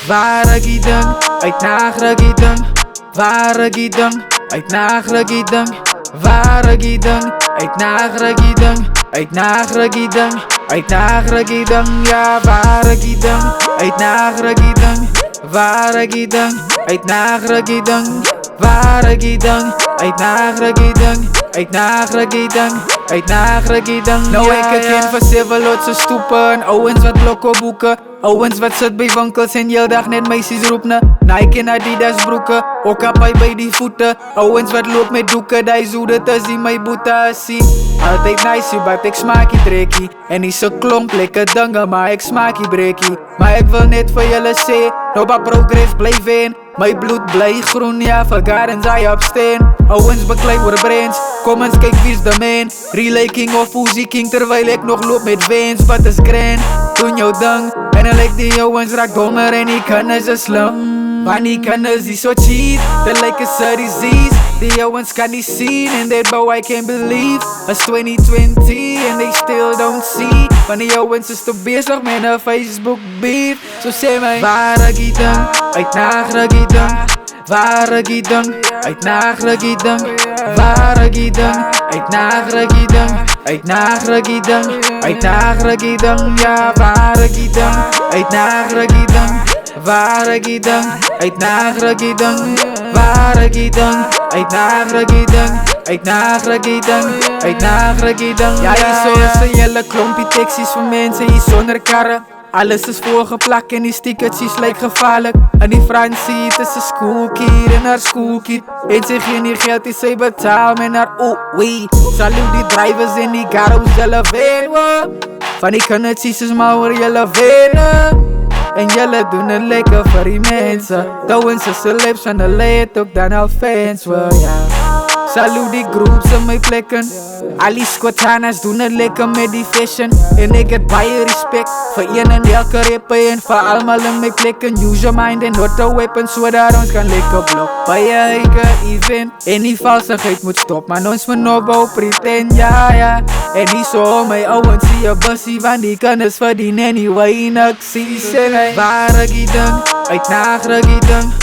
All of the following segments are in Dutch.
Varagidang, uit Nagragidang. Varagidang, uit Nagragidang. Varagidang, uit Nagragidang. Uit Nagragidang, uit Nagragidang. Ja, Varagidang, uit Nagragidang. Varagidang, uit Nagragidang. Varagidang, uit Nagragidang. Uit Nagragidang, uit Nagragidang. Nou ik ken van Sevelotse stoepen. Owens wat blokken boeken. Owens wat sit by winkels en heel dag net meisies roep ne. Nike en Adidas broeke, ook apai by die voete. Owens wat loop met doeke, die zoede te zien my boete sien. Altyd nice, but ek smaakie trekkie. En is 'n klomp lekker dinge, maar ek smaakie breekie. Maar ek wil net vir julle sê, Nova progress bly wen. My bloed bly groen, ja, vir gardens I abstain. Owens beklei oor brands, kom eens kyk wie's the man. Relay king of Uzi king, terwyl ek nog loop met Vans. Wat is grand, doen jou ding. En dan lyk die ouwens raak dommer en die kinders is slim. Want die kinders die so cheat, they like a disease. Die ouwens kan nie sien en that bow I can't believe. It's 2020 and they still don't see. Want die ouwens is te bezig met een Facebook beef. So sê my, Varagidang, uit Nagragidang. Varagidang, uit Nagragidang. Varagidang, uit Nagragidang. Uit Nagragidang, uit Nagragidang. Ja, Varagidang, uit Nagragidang. Varagidang, uit Nagragidang. Varagidang, uit Nagragidang. Uit Nagragidang, uit Nagragidang. Ja, hier zo is een hele klompie taxi's voor mensen hier zonder karren. Alles is voorgeplakt en die stickertjes lijkt gevaarlijk. En die Fransie, het is een schoolkier en haar schoolkier. En ze geen nie geld die sy betaal met haar oei. Salute die drivers en die garo's, julle weet wat. Van die kindertjes is maar oor julle weet. En julle doen het lekker vir die mense. Douwens is de lips van de leed ook dan al fans wel, ja. Salute die groups in my plekken. Al die squatanas doen het lekker met die fashion. En ek het baie respect vir een en elke rapper en vir almal in my plekken. Use your mind and not a weapon, sodat ons kan lekker blok by een eigen event. En die valsigheid moet stop, man ons moet nog bou pretend, ja ja. En die so my ouwens sê een bussie, want die kinders verdien anyway niks. Sê my, Varagidang, uit Nagragidang.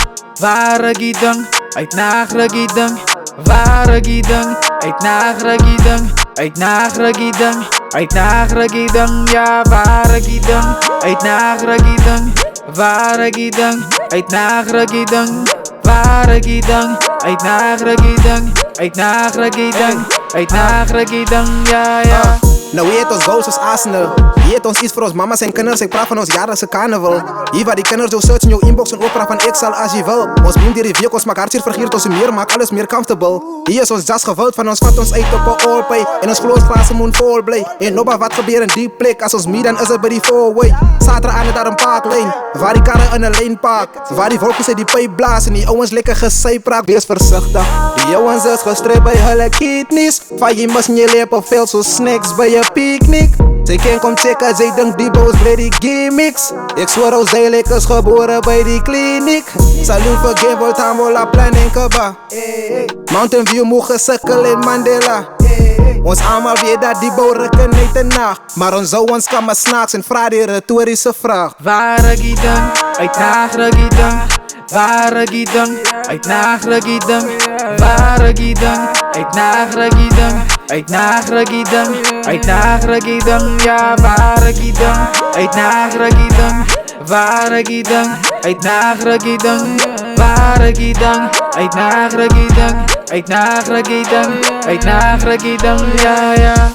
Varagidang, uit Nagragidang. Varagidang, uit Nagragidang. Uit Nagragidang, uit Nagragidang. Ja, Varagidang, uit Nagragidang. Varagidang, uit Nagragidang. Varagidang, uit Nagragidang. Uit Nagragidang, uit Nagragidang. Ja, ja. Nou wie het ons goals als Arsenal. Wie het ons iets voor ons mama's en kinders. Ik praat van ons jaarlijkse carnaval. Hier waar die kinders jou search in jou inbox en opera van ik zal als je wil. Ons neem die review, ons maak hartstikke vergeerd ons meer, maak alles meer comfortable. Hier is ons jas gewild van ons vat ons uit op een all-pay. En ons gloos glazen moet vol blij. En nobba wat gebeur in die plek. Als ons meet dan is het bij die four-way. Zaterdag aan het daar een parklijn. Waar die karren in een lane park. Waar die wolkjes uit die pijp blazen. Die ouwens lekker gesypraak, wees voorzichtig. Die ouwens is gestrept bij hulle kidneys. Van je mis in je lepen veel zo snacks bij je picnic. Zij kan kom checken, zij denkt die boos bij die gimmicks. Ik zweer als zij is geboren bij die kliniek. Salute voor Gamble, Tamola, Plan en Kaba. Mountain View mogen sukkel in Mandela. Ons allemaal weet dat die bouw rukken niet de nacht. Maar ons zou ons kan maar snacks en vraag die retorische vraag. Varagidang, uit Nagragidang. Varagidang, uit Nagragidang. Varagidang, uit Nagragidang. Uit Nagragidang, uit Nagragidang. Ja, Varagidang, uit Nagragidang. Varagidang, uit Nagragidang. Varagidang, uit Nagragidang. Uit Nagragidang, uit Nagragidang. Ja, ja.